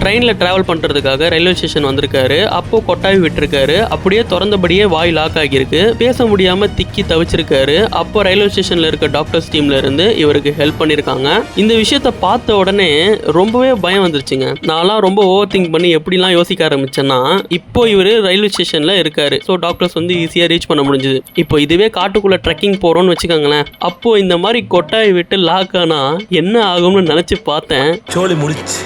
ட்ரெயினில் ட்ராவல் பண்ணுறதுக்காக railway station வந்திருக்காரு. அப்போ கொட்டாவி விட்டுருக்காரு. அப்படியே திறந்தபடியே வாய் லாக் ஆகியிருக்கு. பேச முடியாமல் திக்கி தவிச்சிருக்காரு. அப்போ ரயில்வே ஸ்டேஷனில் இருக்க டாக்டர்ஸ் டீம்ல இருந்து இவருக்கு ஹெல்ப் பண்ணியிருக்காங்க. இந்த விஷயத்த பார்த்த உடனே ரொம்பவே பயம் வந்துருச்சுங்க. நான்லாம் ரொம்ப ஓவர் திங்க் பண்ணி எப்படிலாம் யோசிக்க ஆரம்பிச்சேன்னா, இப்போ இவர் ரயில்வே ஸ்டேஷனில் இருக்காரு. ஸோ டாக்டர்ஸ் வந்து ஈஸியாக ரீச் பண்ண முடிஞ்சுது. இப்போ இதுவே காட்டுக்குள்ளே ட்ரெக்கிங் போகிறோன்னு வச்சுக்கோங்களேன். அப்போ இந்த மாதிரி கொட்டாய் விட்டு லாக் ஆனா என்ன ஆகும்னு நினச்சி பார்த்தேன். சோலி முடிச்சு.